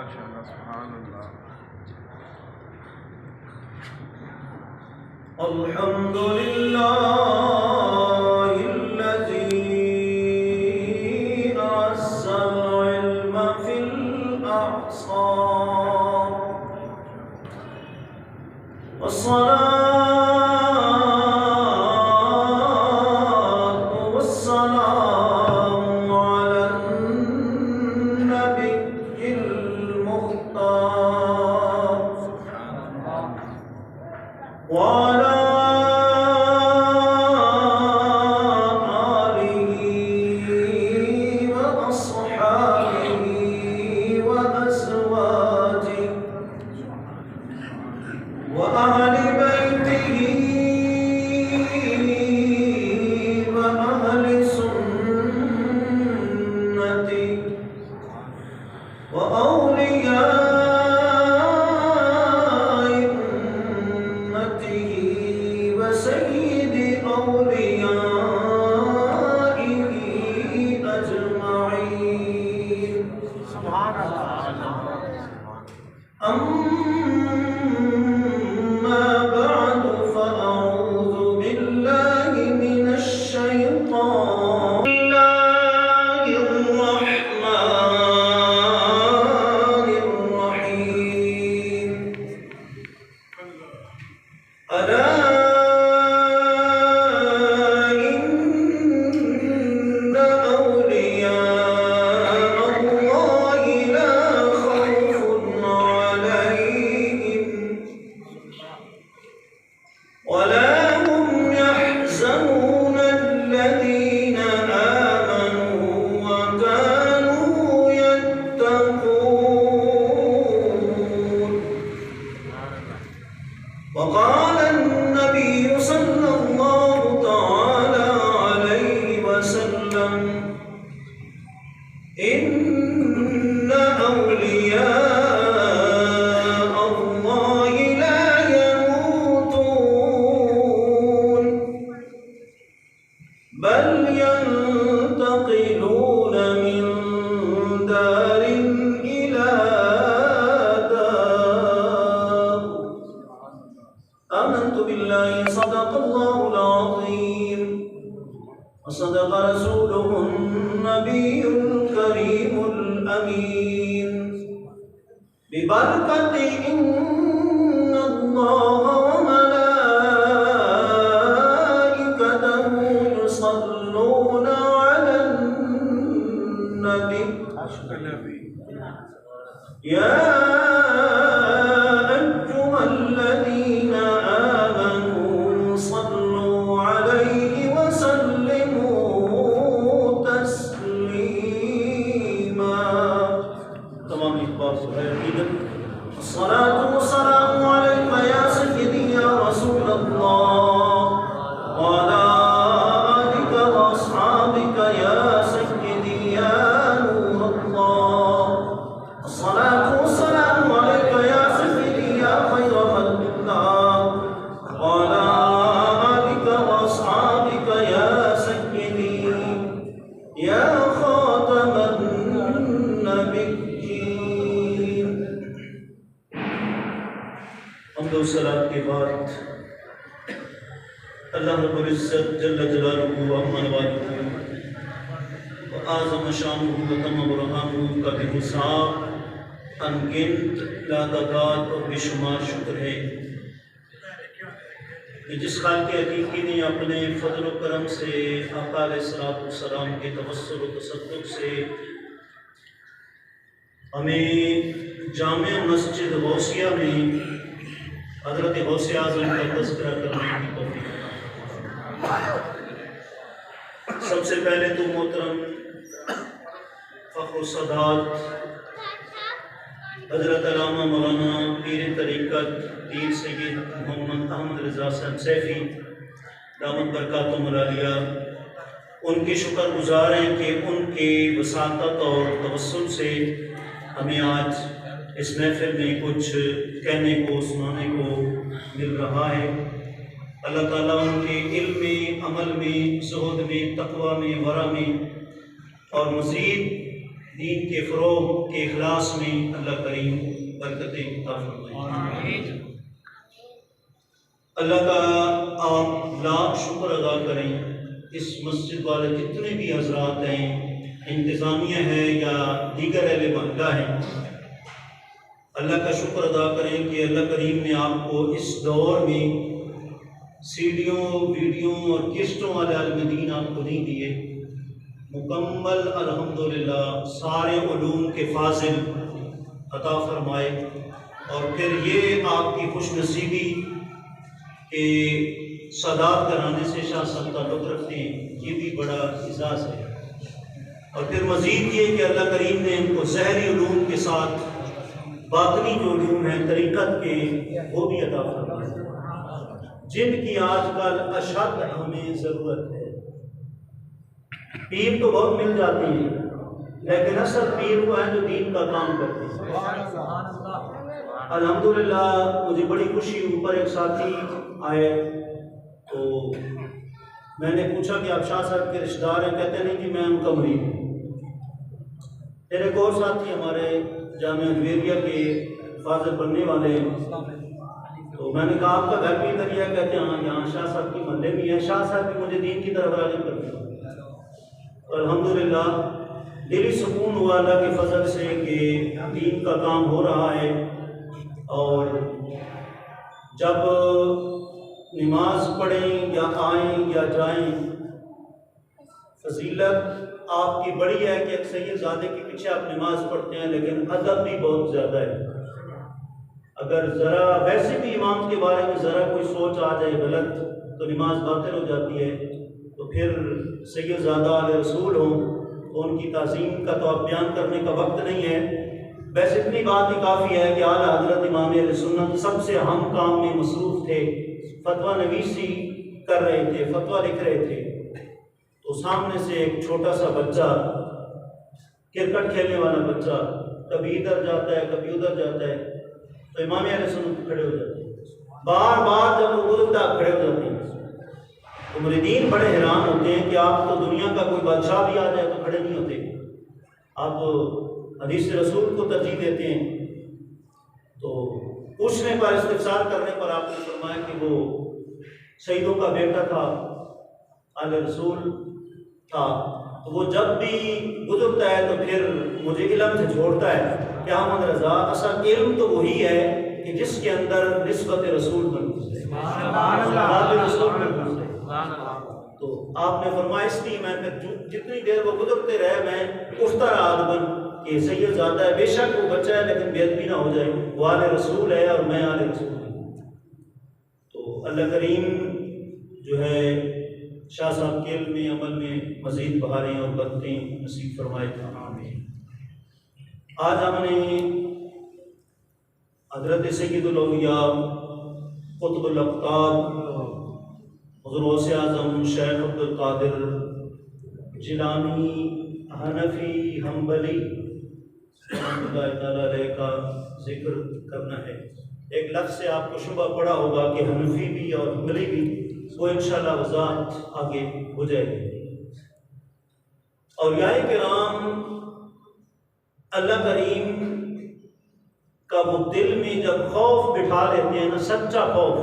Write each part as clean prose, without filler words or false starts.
ماشاءاللہ سبحان اللہ. الحمد لله الذي أعز العلم في الأعصار والصلاة والسلام على النبي المختار وعلى وأهل بيته وأهل سنته وأولياء أمته وسيد أوليائه أجمعين. سبحان الله. أما بعد فأعوذ بالله من الشيطان الرحمن الرحيم. ألا إن أولياء الله لا خوف عليهم ولا هم يحزنون الذين آمنوا وكانوا يتقون. وقال النبي صلى الله تعالى عليه وسلم إن أولياء الله لا يموتون بل ينتقلون من دار إلى دار. آمنت بالله صدق الله العظيم وصدق رسوله النبي الكريم الأمين ببركة إن الله وملائكته يصلون على النبي يا أيها الذين آمنوا صلوا عليه وسلموا تسليما. تمام اخبار الصلاة والسلام عليك يا سيدي يا رسول الله وعلى آلك وأصحابك يا سيدي يا نور الله. الصلاة والسلام عليك يا سيدي يا خير خلق الله وعلى آلك وأصحابك يا سيدي يا خاتم النبيين. حمد و صلاۃ کے بعد اللہ رب العزت جل جلالہ و عظم والہ و اعظم شانہ و تم برہانہ کا بے حساب انگنت لاتعداد اور بے شمار شکر ہے کہ جس خالق حقیقی نے اپنے فضل و کرم سے آقا علیہ السلام کے توسل و تصدق سے ہمیں جامع مسجد غوثیہ میں حضرت غوث اعظم کا تذکرہ کرنے کی توفیق. سب سے پہلے تو محترم فخر السادات حضرت علامہ مولانا پیر طریقت پیر سید محمد احمد رضا صاحب سیفی دامت برکاتہم العالیہ ان کے شکر گزار ہیں کہ ان کے وساطت اور توسل سے ہمیں آج اس محفل میں کچھ کہنے کو سنانے کو مل رہا ہے. اللہ تعالیٰ ان کے علم میں، عمل میں، زہد میں، تقوی میں، ورع میں اور مزید دین کے فروغ کے اخلاص میں اللہ کریم برکتیں عطا فرمائے۔ اللہ کا آپ لاکھ شکر ادا کریں، اس مسجد والے جتنے بھی حضرات ہیں، انتظامیہ ہے یا دیگر اہل محلہ ہیں، اللہ کا شکر ادا کریں کہ اللہ کریم نے آپ کو اس دور میں سیڈیوں، ویڈیو اور کسٹوں والے عالم دین آپ کو نہیں دیے، مکمل الحمدللہ سارے علوم کے فاضل عطا فرمائے، اور پھر یہ آپ کی خوش نصیبی کہ سادات گھرانے سے شاہ صاحب تعلق رکھتے ہیں، یہ بھی بڑا اعزاز ہے، اور پھر مزید یہ کہ اللہ کریم نے ان کو ظاہری علوم کے ساتھ باطنی جو علوم ہیں طریقت کے وہ بھی عطا فرمائے، جن کی آج کل اشد ہمیں ضرورت ہے۔ پیر تو بہت مل جاتے ہیں، لیکن اصل پیر وہ ہیں جو دین کا کام کرتے ہیں۔ الحمدللہ مجھے بڑی خوشی، اوپر ایک ساتھی آئے تو میں نے پوچھا کہ آپ شاہ صاحب کے رشتہ دار ہیں؟ کہتے نہیں کہ میں ان کا مرید ہوں۔ پھر ایک اور ساتھی ہمارے جامعہ جویریہ کے فاضل بننے والے ہیں، تو میں نے کہا آپ کا گھر بھی ادھر ہی ہے؟ کہتے ہیں ہاں، یہاں شاہ صاحب کی محلے میں ہے۔ شاہ صاحب بھی مجھے دین کی طرف راغب کرتے ہیں۔ الحمدللہ دلی سکون ہوا اللہ کے فضل سے کہ دین کا کام ہو رہا ہے، اور جب نماز پڑھیں یا آئیں یا جائیں، فضیلت آپ کی بڑی ہے کہ ایک سید زادے کے پیچھے آپ نماز پڑھتے ہیں، لیکن ادب بھی بہت زیادہ ہے۔ اگر ذرا ویسے بھی امام کے بارے میں ذرا کوئی سوچ آ جائے غلط تو نماز باطل ہو جاتی ہے، تو پھر سید زادہ علیہ رسول ہوں تو ان کی تعظیم کا تو اب بیان کرنے کا وقت نہیں ہے۔ بس اتنی بات ہی کافی ہے کہ اعلیٰ حضرت امام اہل سنت سب سے اہم کام میں مصروف تھے، فتویٰ نویسی کر رہے تھے، فتویٰ لکھ رہے تھے، تو سامنے سے ایک چھوٹا سا بچہ، کرکٹ کھیلنے والا بچہ، کبھی ادھر جاتا ہے کبھی ادھر جاتا ہے، تو امام اہل سنت کھڑے ہو جاتے ہیں، بار بار جب وہ گزرتا کھڑے ہو جاتے ہیں، تو مریدین بڑے حیران ہوتے ہیں کہ آپ تو دنیا کا کوئی بادشاہ بھی آ جائے تو کھڑے نہیں ہوتے، آپ حدیث رسول کو ترجیح دیتے ہیں۔ تو پوچھنے پر، استفسار کرنے پر آپ نے فرمایا کہ وہ شہیدوں کا بیٹا تھا، آل رسول تھا، تو وہ جب بھی گزرتا ہے تو پھر مجھے علم سے چھوڑتا ہے کہ احمد رضا اصل علم تو وہی ہے کہ جس کے اندر نسبت رسول بن گزرے، تو آپ نے فرمایا اس لیے میں جتنی دیر وہ گزرتے رہے میں اٹھتا رہا ادبن کہ سید زادہ ہے، بے شک وہ بچہ ہے لیکن بے ادبی نہ ہو جائے، وہ آل رسول ہے اور میں آل رسول ہوں۔ تو اللہ کریم جو ہے شاہ صاحب کے علم میں، عمل میں مزید بہاریں اور برکتیں نصیب فرمائے۔ آج ہم نے حضرت سید الاولیاء قطب الاقطاب حضرت غوث اعظم شیخ عبدالقادر جیلانی حنفی حنبلی رحمۃ اللہ تعالیٰ علیہ کا ذکر کرنا ہے۔ ایک لفظ سے آپ کو شبہ پڑا ہوگا کہ حنفی بھی اور حنبلی بھی، وہ انشاءاللہ وضاحت آگے ہو جائے گی۔ اولیاء کرام اللہ کریم کا وہ دل میں جب خوف بٹھا لیتے ہیں نا، سچا خوف،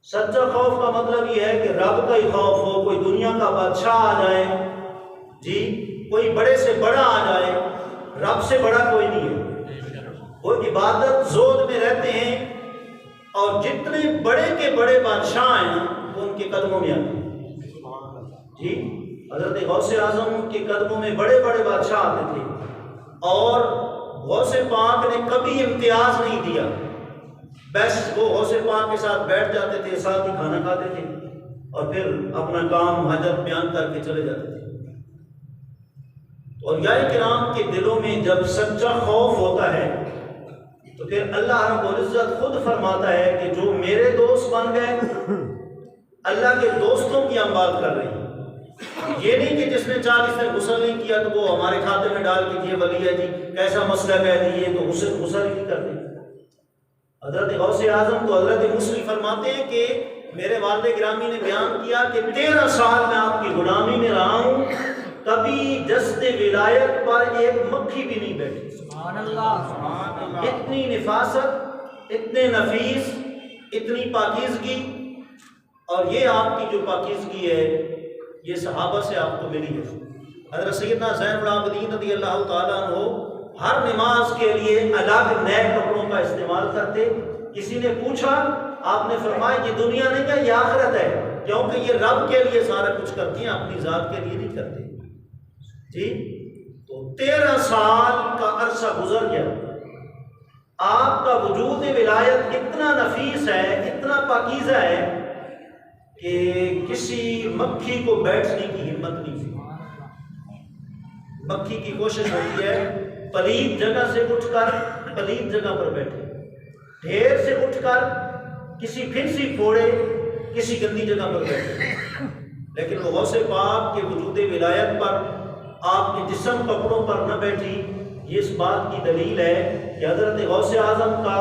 سچا خوف کا مطلب یہ ہے کہ رب کا ہی خوف ہو، کوئی دنیا کا بادشاہ آ جائے، جی کوئی بڑے سے بڑا آ جائے، رب سے بڑا کوئی نہیں ہے، وہ عبادت زود میں رہتے ہیں، اور جتنے بڑے کے بڑے بادشاہ ہیں نا وہ ان کے قدموں میں آتے ہیں۔ جی حضرت غوث اعظم کے قدموں میں بڑے بڑے بادشاہ آتے تھے، اور غوث پاک نے کبھی امتیاز نہیں دیا، بس وہ غوث پاک کے ساتھ بیٹھ جاتے تھے، ساتھ ہی کھانا کھاتے تھے، اور پھر اپنا کام حاجت بیان کر کے چلے جاتے تھے۔ اور اولیاء کرام کے دلوں میں جب سچا خوف ہوتا ہے تو پھر اللہ رب العزت خود فرماتا ہے کہ جو میرے دوست بن گئے، اللہ کے دوستوں کی ہم بات کر رہے ہیں، یہ نہیں کہ جس نے 40 نے غسل نہیں کیا تو وہ ہمارے کھاتے میں ڈال کے یہ ولی ہے جی، کیسا مسئلہ ہے جی، یہ تو غسل ہی نہیں کرتے۔ حضرت غوث اعظم کو حضرت مسلم فرماتے ہیں کہ میرے والد گرامی نے بیان کیا کہ 13 سال میں آپ کی غلامی میں رہا ہوں، کبھی دست ولایت پر ایک مکھی بھی نہیں بیٹھی. سبحان اللہ. اتنی نفاست، اتنے نفیس، اتنی پاکیزگی. اور یہ آپ کی جو پاکیزگی ہے یہ صحابہ سے آپ کو ملی ہے. حضرت سیدنا زین العابدین رضی اللہ تعالیٰ عنہ ہر نماز کے لیے الگ نئے کپڑوں کا استعمال کرتے. کسی نے پوچھا، آپ نے فرمایا یہ دنیا نہیں ہے، یہ آخرت ہے، کیونکہ یہ رب کے لیے سارا کچھ کرتی ہیں، اپنی ذات کے لیے نہیں کرتے. جی تو 13 سال کا عرصہ گزر گیا. آپ کا وجود ولایت اتنا نفیس ہے، اتنا پاکیزہ ہے کہ کسی مکھی کو بیٹھنے کی ہمت نہیں تھی. مکھی کی کوشش ہوتی ہے پلید جگہ سے اٹھ کر پلید جگہ پر بیٹھے، ڈھیر سے اٹھ کر کسی پھنسی پھوڑے کسی گندی جگہ پر بیٹھے. لیکن وہ غوث پاک کے وجود ولایت پر، آپ کے جسم کپڑوں پر نہ بیٹھی. یہ اس بات کی دلیل ہے کہ حضرت غوث اعظم کا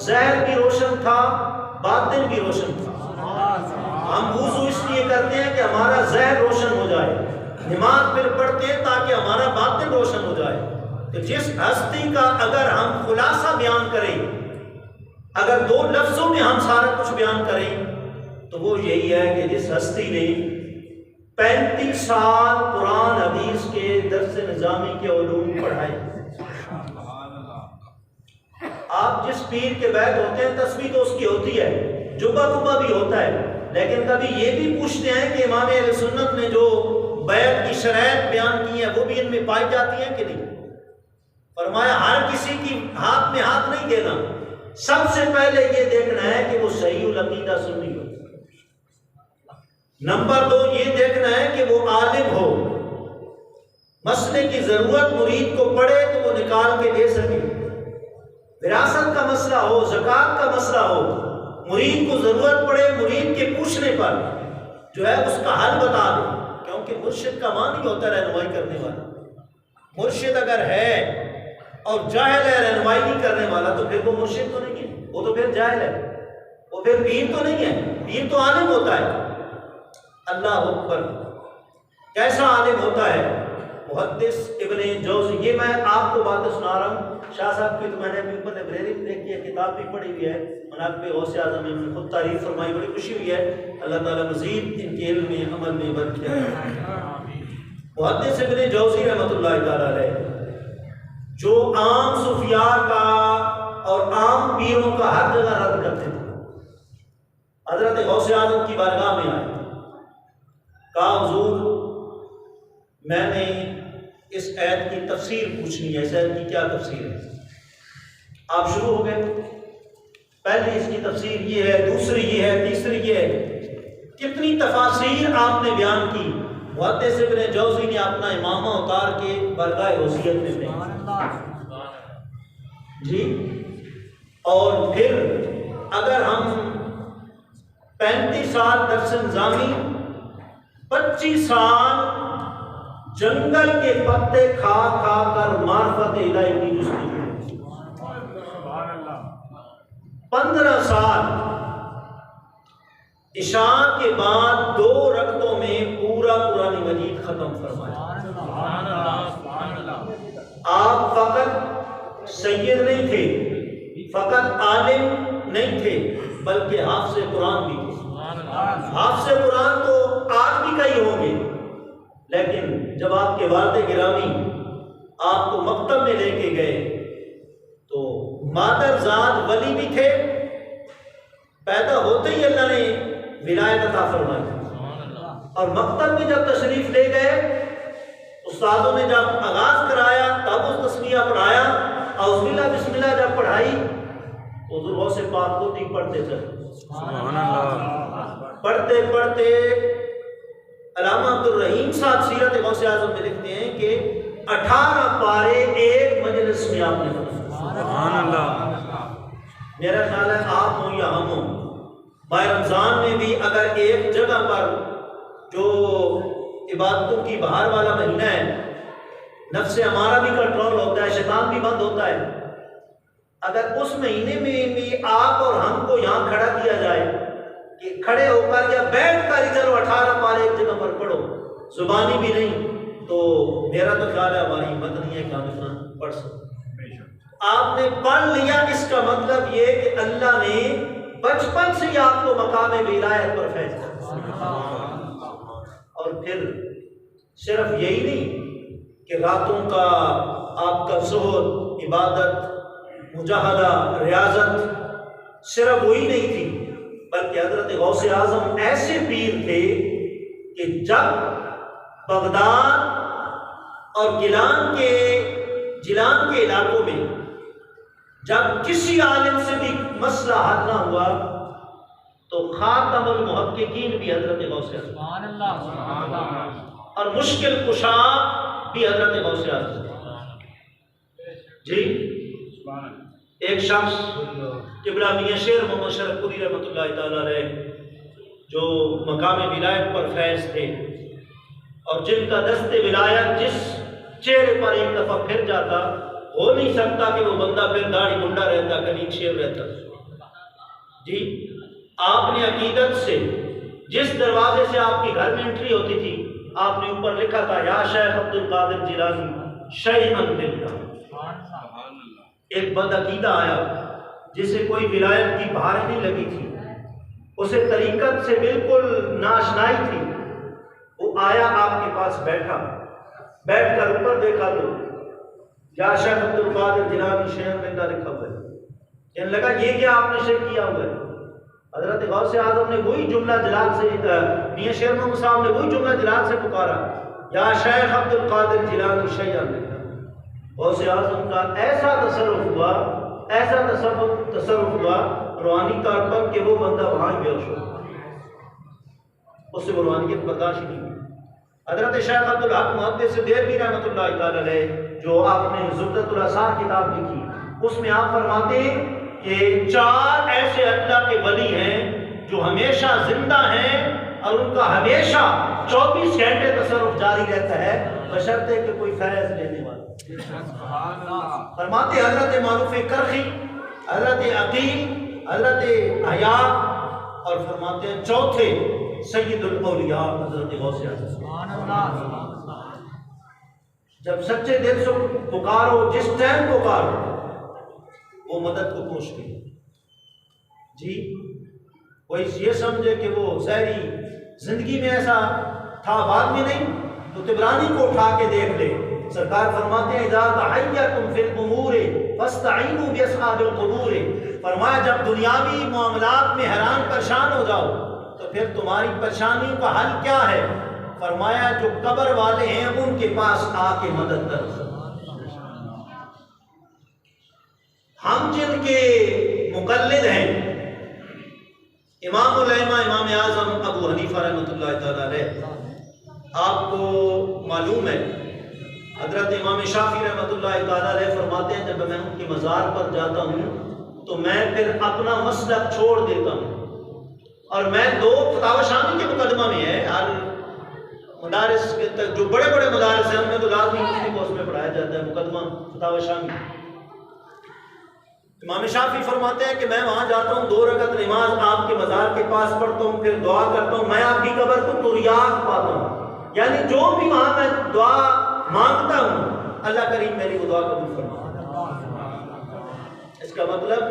ظاہر بھی روشن تھا، باطن بھی روشن تھا. ہم وضو اس لیے کرتے ہیں کہ ہمارا ظاہر روشن ہو جائے، نماز پھر پڑھتے ہیں تاکہ ہمارا باطن روشن ہو جائے. تو جس ہستی کا اگر ہم خلاصہ بیان کریں، اگر 2 لفظوں میں ہم سارا کچھ بیان کریں تو وہ یہی ہے کہ جس ہستی نے 35 سال قرآن حدیث کے درس نظامی کے علوم پڑھائے. آپ جس پیر کے بیت ہوتے ہیں تسبیح تو اس کی ہوتی ہے، جبہ کبہ بھی ہوتا ہے، لیکن کبھی یہ بھی پوچھتے ہیں کہ امام اہل سنت نے جو بیعت کی شرائط بیان کی ہیں وہ بھی ان میں پائی جاتی ہیں کہ نہیں؟ فرمایا ہر کسی کی ہاتھ میں ہاتھ نہیں دینا، سب سے پہلے یہ دیکھنا ہے کہ وہ صحیح العقیدہ سنی ہو. نمبر 2 یہ دیکھنا ہے کہ وہ عالم ہو، مسئلے کی ضرورت مرید کو پڑے تو وہ نکال کے دے سکے. وراثت کا مسئلہ ہو، زکوٰۃ کا مسئلہ ہو، مرید کو ضرورت پڑے، مرید کے پوچھنے پر جو ہے اس کا حل بتا دے. کیونکہ مرشد کا معنی ہوتا ہے رہنمائی کرنے والا. مرشد اگر ہے اور جاہل ہے رہنمائی نہیں کرنے والا تو پھر وہ مرشد تو نہیں ہے، وہ تو پھر جاہل ہے، وہ پھر پیر تو نہیں ہے. پیر تو عالم ہوتا ہے. اللہ اکبر، کیسا عالم ہوتا ہے محدث ابن جوزی. یہ میں آپ کو باتیں سنا رہا ہوں، شاہ صاحب کی تو میں نے اپنی اوپر لائبریری میں دیکھی ہے، کتاب بھی پڑھی ہوئی ہے، مناقب غوث اعظم میں نے خود تعریف فرمائی، بڑی خوشی ہوئی ہے. اللہ تعالیٰ مزید ان کے علم میں عمل میں برکت دے. محدث ابن جوزی رحمۃ اللہ تعالیٰ علیہ جو عام صوفیاء کا اور عام پیروں کا ہر جگہ رد کرتے تھے، حضرت غوث اعظم کی بارگاہ میں آئے، کہا حضور میں نے اس آیت کی تفسیر پوچھنی ہے، اس آیت کی کیا تفسیر ہے؟ آپ شروع ہو گئے، پہلی اس کی تفسیر یہ ہے، دوسری یہ ہے، تیسری یہ ہے، کتنی تفاسیر آپ نے بیان کی. محدث ابن جوزی نے اپنا امامہ اتار کے برگاہ غوثیت میں جی. اور پھر اگر ہم 35 سال درس نظامی، 25 سال جنگل کے پتے کھا کھا کر معرفت الہی کی جستجو، 15 سال عشاء کے بعد 2 رکعتوں میں پورا قرآن مجید ختم فرمایا. آپ فقط سید نہیں تھے، فقط عالم نہیں تھے، بلکہ حافظ قرآن بھی تھے. حافظ قرآن تو آج بھی کئی ہوں گے، لیکن جب آپ کے والد گرامی آپ کو مکتب میں لے کے گئے تو مادر ذات ولی بھی تھے، پیدا ہوتے ہی اللہ نے ولایت عطا فرمائی. اور مکتب میں جب تشریف لے گئے، استادوں نے جب آغاز کرایا تب اس تسمیہ پڑھایا، اعوذ باللہ بسم اللہ جب پڑھائی تو حضور سے پاک کو نہیں پڑھتے چلے. سبحان اللہ. پڑھتے پڑھتے علامہ عبدالرحیم صاحب سیرت غوث اعظم میں لکھتے ہیں کہ 18 پارے ایک مجلس میں آپ نے پڑھے. سبحان اللہ. میرا خیال ہے آپ ہوں یا ہم ہوں، ماہ رمضان میں بھی اگر ایک جگہ پر جو عبادتوں کی بہار والا مہینہ ہے، نفس ہمارا بھی کنٹرول ہوتا ہے، شیطان بھی بند ہوتا ہے، اگر اس مہینے میں بھی آپ اور ہم کو یہاں کھڑا کیا جائے کہ کھڑے ہو کر یا بیٹھ کر ادھر 18 پارے ایک جگہ پر پڑھو، زبانی بھی نہیں، تو میرا تو خیال ہے ہماری ہمت نہیں ہے کہ ہم اتنا پڑھ سکیں۔ آپ نے پڑھ لیا، اس کا مطلب یہ کہ اللہ نے بچپن سے ہی آپ کو مقام ولایت پر فیض کر، اور پھر صرف یہی نہیں کہ راتوں کا آپ کا زہد، عبادت، مجاہدہ، ریاضت صرف وہی نہیں تھی، بلکہ حضرت غوث اعظم ایسے پیر تھے کہ جب بغداد اور جیلان کے علاقوں میں جب کسی عالم سے بھی مسئلہ حل نہ ہوا تو خاتم المحققین بھی حضرت غوث اعظم، سبحان اللہ سبحان اللہ، اور مشکل کشا بھی حضرت غوث اعظم۔ جی ایک شخص قبلہ میاں شیر محمد شرف پوری رحمۃ اللہ تعالیٰ علیہ جو مقام ولایت پر فیض تھے، اور جن کا دست ولایت جس چہرے پر ایک دفعہ پھر جاتا، ہو نہیں سکتا کہ وہ بندہ پھر داڑھی منڈا رہتا، کلیم شیر رہتا۔ جی آپ نے عقیدت سے جس دروازے سے آپ کی گھر میں انٹری ہوتی تھی، آپ نے اوپر لکھا تھا یا شیخ عبد القادر جیلانی شیئا للہ۔ ایک بد عقیدہ آیا جسے کوئی ولایت کی بہار نہیں لگی تھی، اسے طریقت سے بالکل ناشنائی تھی، وہ آیا آپ کے پاس بیٹھا، بیٹھ کر اوپر دیکھا تو یا شیخ عبد القادر جیلانی شیئا للہ لکھا ہوا ہے۔ کہنے لگا یہ کیا آپ نے شرک کیا ہوا ہے؟ حضرت غوث اعظم نے وہی جملہ جلال سے، میاں شیر محمد صاحب نے وہی جملہ جلال سے پکارا یا شیخ عبد القادر جیلانی شیئا للہ۔ غوث اعظم کا ایسا تصرف ہوا، ایسا تصرف ہوا روحانی طور پر کہ وہ بندہ وہاں ہی بے ہوش ہو، اس سے وہ روحانیت برداشت نہیں ہوئی۔ حضرت شیخ عبد الحق محدث دہلوی رحمۃ اللہ تعالی علیہ جو آپ نے زبدۃ الاثار کتاب لکھی، اس میں آپ فرماتے ہیں کہ 4 ایسے اللہ کے ولی ہیں جو ہمیشہ زندہ ہیں اور ان کا ہمیشہ 24 گھنٹے تصرف جاری رہتا ہے، بشرطے کہ کوئی فیض لینے والا۔ فرماتے حضرت معروف کرخی، حضرت عقیل، حضرت حیا، اور فرماتے ہیں چوتھے سید الاولیاء حضرت غوث اعظم۔ سبحان اللہ، جب سچے دل سے پکارو، جس ٹائم پکارو، وہ مدد کو پوچھتے ہیں۔ جی کوئی یہ سمجھے کہ وہ ظاہری زندگی میں ایسا تھا، بعد میں نہیں، تو طبرانی کو اٹھا کے دیکھ لے۔ سرکار فرماتے ہیں اذا تحیرتم فی الامور فاستعینوا باصحاب القبور، فرمایا جب دنیاوی معاملات میں حیران پریشان ہو جاؤ تو پھر تمہاری پریشانیوں کا حل کیا ہے؟ فرمایا جو قبر والے ہیں ان کے پاس آ کے مدد کرو۔ ہم جن کے مقلد ہیں امام الائمہ امام اعظم ابو حنیفہ رحمۃ اللہ تعالی علیہ، آپ کو معلوم ہے حضرت امام شافعی رحمۃ اللہ تعالی علیہ فرماتے ہیں جب میں ان کے مزار پر جاتا ہوں تو میں پھر اپنا مسلک چھوڑ دیتا ہوں، اور میں 2 فتاوی شامی کے مقدمہ میں ہے، ہر مدارس کے تک جو بڑے بڑے مدارس ہیں ان میں تو لازمی مسلم کو اس میں پڑھایا جاتا ہے مقدمہ فتاوی شامی۔ امام شافعی فرماتے ہیں کہ میں وہاں جاتا ہوں، 2 رکعت نماز آپ کے مزار کے پاس پڑھتا ہوں، پھر دعا کرتا ہوں، میں آپ کی قبر کو تریاق پاتا ہوں، یعنی جو بھی وہاں میں دعا مانگتا ہوں اللہ کریم میری وہ دعا قبول فرماتا۔ اس کا مطلب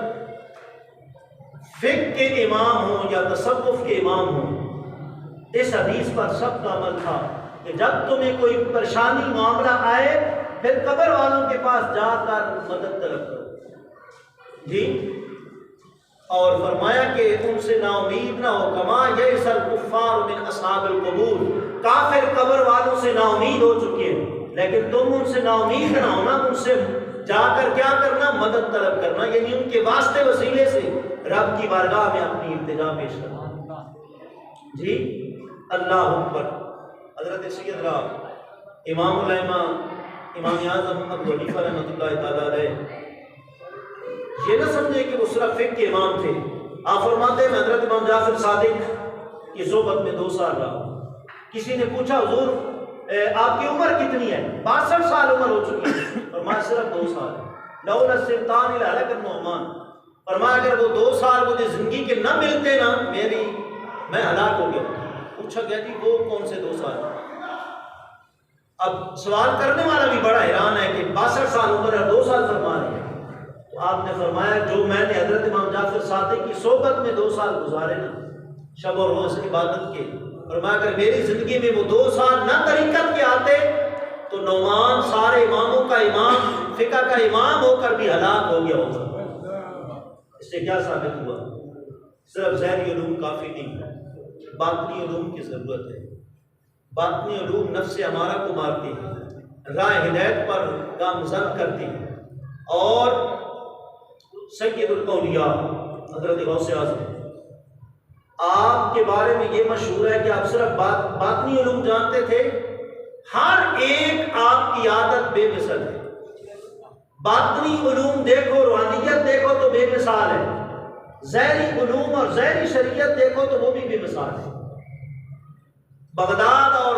فقہ کے امام ہوں یا تصوف کے امام ہوں، اس حدیث پر سب کا عمل تھا کہ جب تمہیں کوئی پریشانی معاملہ آئے پھر قبر والوں کے پاس جا کر مدد طلب کرو۔ جی اور فرمایا کہ ان سے نا امید نہ ہو، کما یئس الکفار من اصحاب القبور، کافر قبر والوں سے نا امید ہو چکے ہیں، لیکن تم ان سے نا امید نہ ہونا، ان سے جا کر کیا کرنا؟ مدد طلب کرنا، یعنی ان کے واسطے وسیلے سے رب کی بارگاہ میں اپنی التجا پیش کرنا۔ جی اللہ اکبر۔ حضرت سیدنا امام الائمہ امام اعظم ابو حنیفہ رحمۃ اللہ تعالی علیہ یہ نہ سمجھے کہ وہ صرف فقہ کے امام تھے، آپ فرماتے ہیں میں حضرت امام جعفر صادق کی صحبت میں 2 سال رہا۔ کسی نے پوچھا حضور آپ کی عمر کتنی ہے؟ 62 سال عمر ہو چکی ہے، فرمایا صرف 2 سال۔ لولا السلطان لہلک النعمان، فرمایا اگر وہ 2 سال مجھے زندگی کے نہ ملتے نا میں ہلاک ہو گیا۔ پوچھا گیا جی وہ کون سے 2 سال؟ اب سوال کرنے والا بھی بڑا حیران ہے کہ 62 سال عمر ہے 2 سال فرما رہے ہیں، تو آپ نے فرمایا جو میں نے حضرت امام جعفر صادق کی صحبت میں 2 سال گزارے نا شب اور روز عبادت کے، فرمایا اگر میری زندگی میں وہ 2 سال نہ طریقت کے آتے تو نعمان سارے اماموں کا امام، فقہ کا امام ہو کر بھی ہلاک ہو گیا ہوگا۔ اس سے کیا ثابت ہوا؟ صرف ظاہری علوم کافی نہیں ہے، باطنی علوم کی ضرورت ہے۔ باطنی علوم نفس ہمارا کو مارتی ہیں، راہ ہدایت پر گامزن کرتی ہیں۔ اور سید الاولیاء حضرت غوث اعظم آپ کے بارے میں یہ مشہور ہے کہ آپ صرف باطنی علوم جانتے تھے، ہر ایک آپ کی عادت بے مثل ہے۔ باطنی علوم دیکھو، روحانیت دیکھو تو بے مثال ہے، ظاہری علوم اور ظاہری شریعت دیکھو تو وہ بھی بے مثال ہے۔ بغداد اور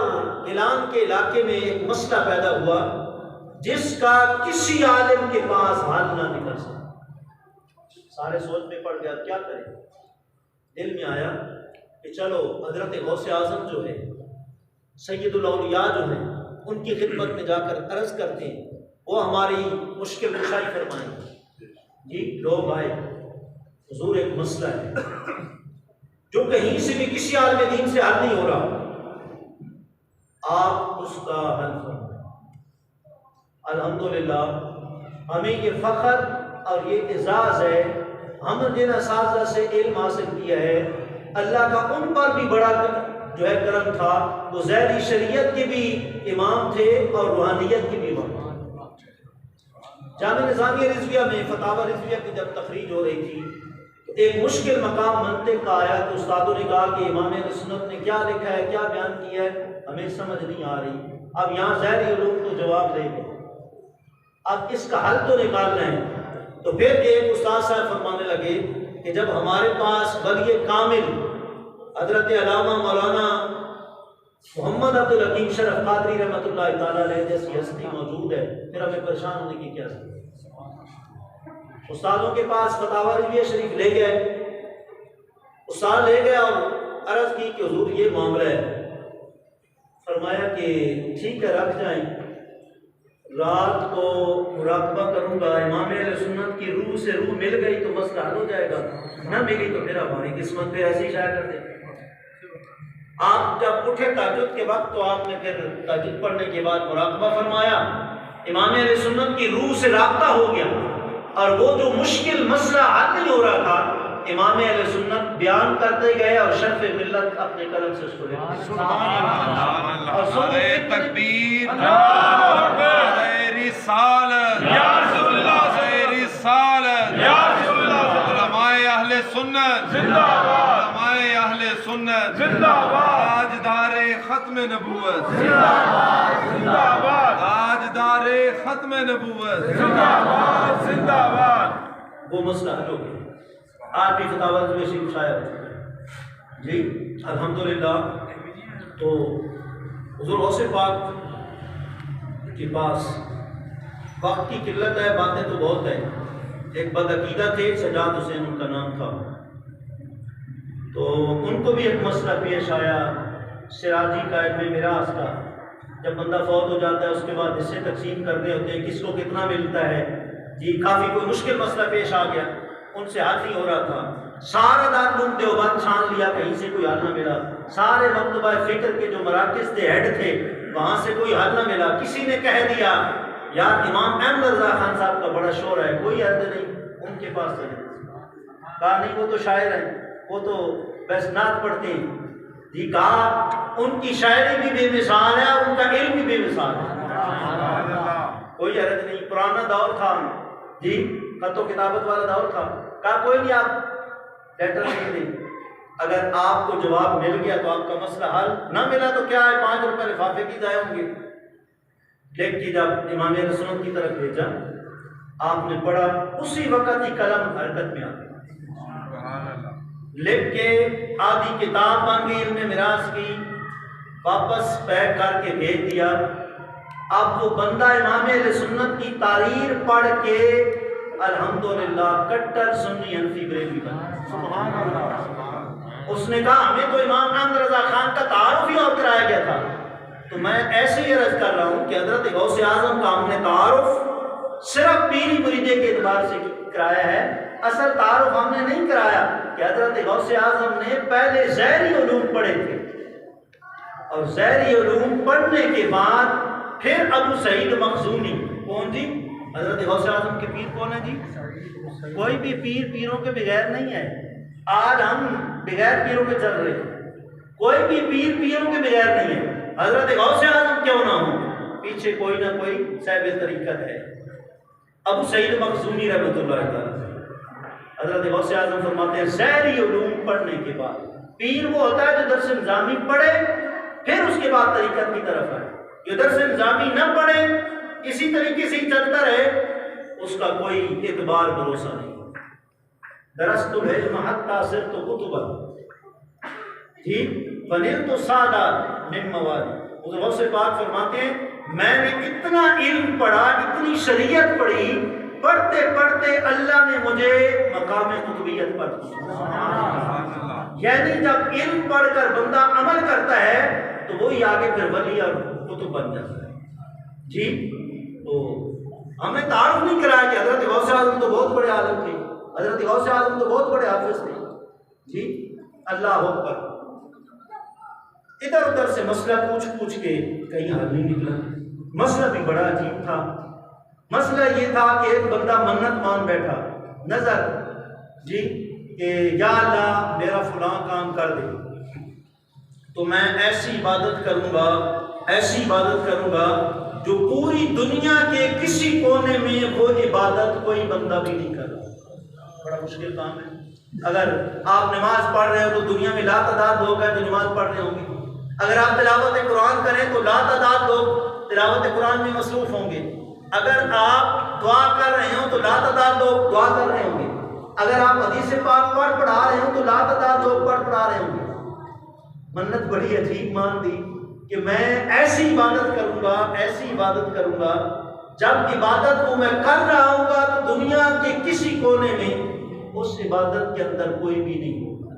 گیلان کے علاقے میں ایک مسئلہ پیدا ہوا جس کا کسی عالم کے پاس حل نہ نکل سکا۔ سارے سوچ میں پڑ گیا کیا کریں، دل میں آیا کہ چلو حضرت غوث اعظم جو ہے، سید الاولیاء جو ہیں، ان کی خدمت میں جا کر عرض کرتے ہیں، وہ ہماری مشکل کشائی فرمائیں۔ جی لوگ آئے، حضور ایک مسئلہ ہے جو کہیں سے بھی کسی عالم دین سے حل نہیں ہو رہا، آپ اس کا حل فرمائیں۔ الحمدللہ ہمیں یہ فخر اور یہ اعزاز ہے، ہم نے جن اساتذہ سے علم حاصل کیا ہے، اللہ کا ان پر بھی بڑا جو ہے کرم تھا، وہ ظاہری شریعت کے بھی امام تھے اور روحانیت کے بھی امام تھے۔ جامع نظامیہ رضویہ میں فتاوی رضویہ کی جب تخریج ہو رہی تھی تو ایک مشکل مقام منطق کا آیا تو استادوں نے کہا کہ امام اہل سنت نے کیا لکھا ہے، کیا بیان کیا ہے، ہمیں سمجھ نہیں آ رہی۔ اب یہاں ظاہری علوم تو جواب دے گئے، اب اس کا حل تو نکالنا ہے۔ تو پھر ایک استاد صاحب فرمانے لگے کہ جب ہمارے پاس ولی کامل حضرت علامہ مولانا محمد عبد الحکیم شرف قادری رحمۃ اللہ تعالیٰ علیہ جیسی ہستی موجود ہے، پھر ہمیں پریشان ہونے کی کیا ضرورت؟ استادوں کے پاس فتاوی رضویہ شریف لے گئے، استاد لے گئے اور عرض کی کہ حضور یہ معاملہ ہے۔ فرمایا کہ ٹھیک ہے رکھ جائیں، رات کو مراقبہ کروں گا، امام اہل سنت کی روح سے روح مل گئی تو مسئلہ حل ہو جائے گا، نہ ملی تو پھر ہماری قسمت پہ ایسے ہی شائع کر دیں۔ آپ جب اٹھے تہجد کے وقت تو آپ نے پھر تہجد پڑھنے کے بعد مراقبہ فرمایا، امام اہل سنت کی روح سے رابطہ ہو گیا، اور وہ جو مشکل مسئلہ حل نہیں ہو رہا تھا امام اہل سنت بیان کرتے گئے اور شرف ملت اپنے قلم سے اس کو لکھتے گئے۔ تکبیر، نعرہ رسالت، یا رسول اللہ، رسالت، یا رسول اللہ، علماء اہل سنت زندہ باد، علماء اہل سنت زندہ باد، تاجدار ختم نبوت زندہ باد، زندہ باد، تاجدار ختم نبوت زندہ باد، زندہ باد۔ وہ مسئلہ حل ہو گیا، آج بھی فتاوی رضویہ شریف شائع ہوتا ہے۔ جی الحمدللہ۔ تو حضور غوث پاک کے پاس وقت کی قلت ہے، باتیں تو بہت ہیں۔ ایک بدعقیدہ تھے، سجاد حسین ان کا نام تھا، تو ان کو بھی ایک مسئلہ پیش آیا سراجی کا، علم میراث کا۔ جب بندہ فوت ہو جاتا ہے اس کے بعد حصے تقسیم کرنے ہوتے ہیں، کس کو کتنا ملتا ہے، جی کافی کوئی مشکل مسئلہ پیش آ گیا، ان سے حل نہیں ہو رہا تھا۔ سارا دارالعلوم دیوبند چھان لیا، کہیں سے کوئی حل نہ ملا۔ سارے مکتبہ فکر کے جو مراکز تھے، ہیڈ تھے، وہاں سے کوئی حل نہ ملا۔ کسی نے کہہ دیا یار امام احمد رضا خان صاحب کا بڑا شور ہے، کوئی حد نہیں، ان کے پاس چلے۔ کہا نہیں وہ تو شاعر ہیں، وہ تو بس نعت پڑھتے ہیں۔ جی کہا ان کی شاعری بھی بے مثال ہے اور ان کا علم بھی بے مثال ہے، کوئی حرج نہیں۔ پرانا دور تھا، جی خط و کتابت والا دور تھا۔ کہا کوئی نہیں، آپ لیٹر لکھ دیں، اگر آپ کو جواب مل گیا تو آپ کا مسئلہ حل، نہ ملا تو کیا ہے، 5 روپے لفافے کی ضائع ہوں گے۔ لکھ کے جب امام اہل سنت کی طرف بھیجا، آپ نے پڑھا، اسی وقت ہی قلم حرکت میں آ گئی، لکھ کے آدھی کتاب بن گئی علم میراث کی، واپس پیک کر کے بھیج دیا۔ اب وہ بندہ امام اہل سنت کی تحریر پڑھ کے الحمدللہ کٹر سنی حنفی بریلوی بنا۔ سبحان اللہ۔ اس نے کہا ہمیں تو امام احمد رضا خان کا تعارف ہی اور کرایا گیا تھا، تو میں ایسے ہی عرض کر رہا ہوں کہ حضرت غوث اعظم کا ہم نے تعارف صرف پیری مریدے کے اعتبار سے کرایا ہے، اصل تعارف ہم نے نہیں کرایا کہ حضرت غوث اعظم نے پہلے ظاہری علوم پڑھے تھے اور ظاہری علوم پڑھنے کے بعد پھر ابو سعید مخزومی، کون جی؟ حضرت غوث اعظم کے پیر کون ہے جی؟ کوئی بھی پیر پیروں کے بغیر نہیں ہے، آج ہم بغیر پیروں کے چل رہے ہیں، کوئی بھی پیر پیروں کے بغیر نہیں ہے۔ حضرت غوث اعظم کیوں نہ ہو، پیچھے کوئی نہ کوئی صاحب طریقت ہے۔ ابو سعید مخزومی رحمۃ اللہ تعالی، حضرت غوث اعظم فرماتے ہیں ظاہری علوم پڑھنے کے بعد پیر وہ ہوتا ہے جو درس نظامی پڑھے پھر اس کے بعد طریقت کی طرف آئے، جو درس نظامی نہ پڑھے اسی طریقے سے ہی چلتا رہے اس کا کوئی اعتبار بھروسہ نہیں۔ درست العلم حتی صرت کتبا جی فنلت سادہ من مواد، غوث پاک فرماتے ہیں میں نے اتنا علم پڑھا، اتنی شریعت پڑھی، پڑھتے پڑھتے اللہ نے مجھے مقام قطبیت پر دیا۔ یعنی جب علم پڑھ کر بندہ عمل کرتا ہے تو وہی آگے پھر ولی اور قطب بن جاتا ہے جی۔ تو ہم نے تعارف نہیں کرایا کہ حضرت غوث اعظم تو بہت بڑے عالم تھے، حضرت غوث اعظم تو بہت بڑے حافظ تھے جی۔ اللہ اکبر، ادھر ادھر سے مسئلہ پوچھ کے کہیں حل نہیں نکلا۔ مسئلہ بھی بڑا عجیب تھا۔ مسئلہ یہ تھا کہ ایک بندہ منت مان بیٹھا نظر جی کہ یا اللہ میرا فلاں کام کر دے تو میں ایسی عبادت کروں گا، ایسی عبادت کروں گا جو پوری دنیا کے کسی کونے میں وہ عبادت کوئی بندہ بھی نہیں کر رہا۔ بڑا مشکل کام ہے۔ اگر آپ نماز پڑھ رہے ہو تو دنیا میں لا تعداد لوگ ہیں جو نماز پڑھ رہے ہوں گے، اگر آپ تلاوت قرآن کریں تو لا تعداد لوگ تلاوت قرآن میں مصروف ہوں گے، اگر آپ دعا کر رہے ہوں تو لا تعداد لوگ دعا کر رہے ہوں گے، اگر آپ حدیث پاک پڑھا رہے ہوں تو لا تعداد لوگ پڑھا رہے ہوں گے۔ منت بڑی عجیب مان دی کہ میں ایسی عبادت کروں گا، ایسی عبادت کروں گا جب عبادت کو میں کر رہا ہوں گا تو دنیا کے کسی کونے میں اس عبادت کے اندر کوئی بھی نہیں ہوگا۔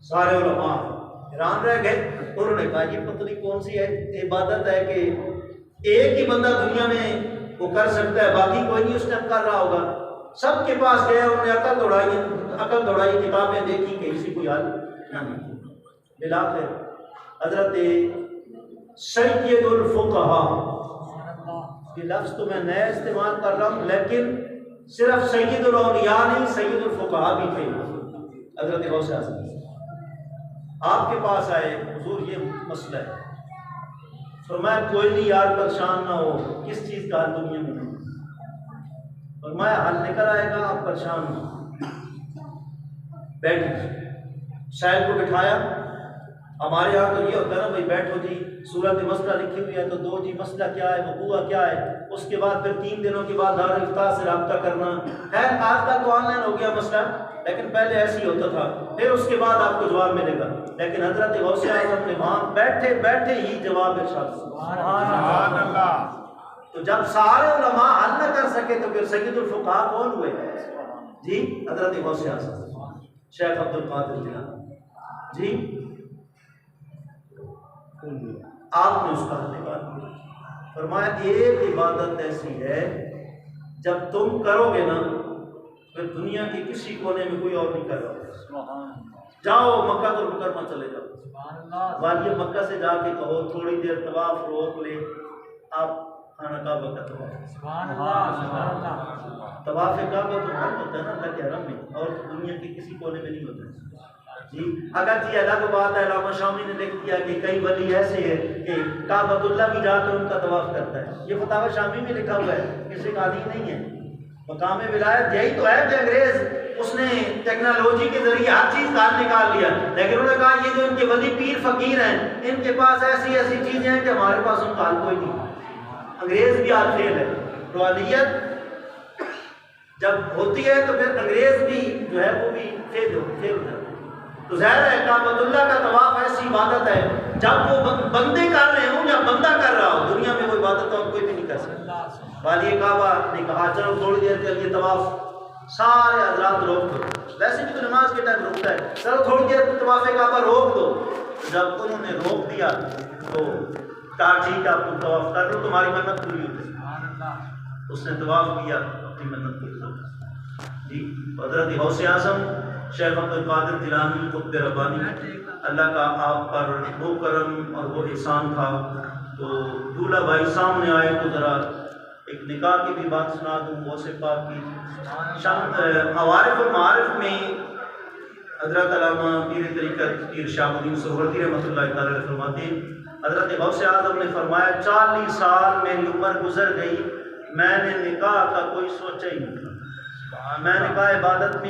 سارے علماء حیران رہ گئے، انہوں نے کہا یہ پتہ نہیں کون سی عبادت ہے کہ ایک ہی بندہ دنیا میں وہ کر سکتا ہے، باقی کوئی نہیں اس ٹائم کر رہا ہوگا۔ سب کے پاس گئے، انہوں نے عقل دوڑائی، کتابیں دیکھی کہ اسی کوئی حل نہ ملی۔ بلاخر حضرت سید الفقہا، یہ لفظ تو میں نیا استعمال کر رہا ہوں لیکن صرف سید الاولیاء نہیں، سید الفقہا بھی تھے حضرت غوث اعظم، آپ کے پاس آئے، حضور یہ مسئلہ ہے۔ فرمایا کوئی نہیں یار پریشان نہ ہو، کس چیز کا حل دنیا میں نہیں، فرمایا حل نکل آئے گا، آپ پریشان نہ ہو، بیٹھے۔ شاعر کو بٹھایا، ہمارے یہاں تو یہ ہوتا ہے نا بھائی بیٹھو جی صورت مسئلہ لکھی ہوئی ہے تو دو جی مسئلہ کیا ہے، وقوع کیا ہے، اس کے بعد پھر 3 دنوں کے بعد دارالفتاح سے رابطہ کرنا۔ خیر آج تک تو آن لائن ہو گیا مسئلہ، لیکن پہلے ایسے ہی ہوتا تھا، پھر اس کے بعد آپ کو جواب ملے گا۔ لیکن حضرت غوث اعظم نے وہاں بیٹھے بیٹھے ہی جواب ارشاد سبحان اللہ۔ تو جب سارے علماء حل نہ کر سکے تو پھر سید الفقہا کون ہوئے جی؟ حضرت غوث اعظم، شیخ عبد القادر جیلانی جی۔ آپ نے اس کا حل نکال دیا، فرمایا ایک عبادت ایسی ہے جب تم کرو گے نا پھر دنیا کے کسی کونے میں کوئی اور نہیں کر رہا، جاؤ مکہ المکرمہ چلے جاؤ، والی مکہ سے جا کے کہو تھوڑی دیر طواف روک لے، آپ خانہ کعبہ کا طواف کعبہ تو حرم ہوتا ہے نا اللہ کے حرم میں، اور دنیا کے کسی کونے میں نہیں ہوتا ہے جی۔ اگرچہ الگ بات ہے، علامہ شامی نے لکھ دیا کہ کئی ولی ایسے ہیں کہ کعبۃ اللہ بھی جا کے ان کا طواف کرتا ہے، یہ فتاوی شامی میں لکھا ہوا ہے، کسی کا عادی نہیں ہے۔ مقام ولایت یہی تو ہے کہ انگریز اس نے ٹیکنالوجی کے ذریعے ہر چیز کا حل نکال لیا، لیکن انہوں نے کہا یہ جو ان کے ولی پیر فقیر ہیں ان کے پاس ایسی ایسی چیزیں ہیں کہ ہمارے پاس ان کا حل کوئی نہیں۔ انگریز بھی حال فیل ہے، روحانیت جب ہوتی ہے تو پھر انگریز بھی جو ہے وہ بھی فیل ہو جاتا ہے۔ تو ظاہر ہے کعبۃ اللہ کا طواف ایسی عبادت ہے جب وہ بندے کر رہے ہوں یا بندہ کر رہا ہو، دنیا میں وہ عبادت اور کوئی بھی نہیں کر سکتا۔ والی کعبہ نے کہا چلو تھوڑی دیر کے لیے طواف سارے حضرات روک دو، ویسے بھی تو نماز کے ٹائم روکتا ہے، چلو تھوڑی دیر طواف کعبہ روک دو۔ جب انہوں نے روک دیا تو کہا ٹھیک ہے آپ تم طواف کر لو تمہاری منت پوری ہو جائے. اس نے طواف کیا اپنی منت پوری ہو جی. حضرت غوث اعظم شیخ عبد القادر جیلانی قطب ربانی اللہ کا آپ پر وہ کرم اور وہ احسان تھا. تو دولہا بھائی سامنے آئے تو ذرا ایک نکاح کی بھی بات سنا دوں غوث پاک کی. عوارف و معارف میں حضرت علامہ پیر طریقت پیر شہاب الدین سہروردی رحمۃ اللہ تعالی علیہ فرماتے ہیں حضرت غوث اعظم نے فرمایا 40 سال میری عمر گزر گئی میں نے نکاح کا کوئی سوچا ہی نہیں. میں نکاح عبادت میں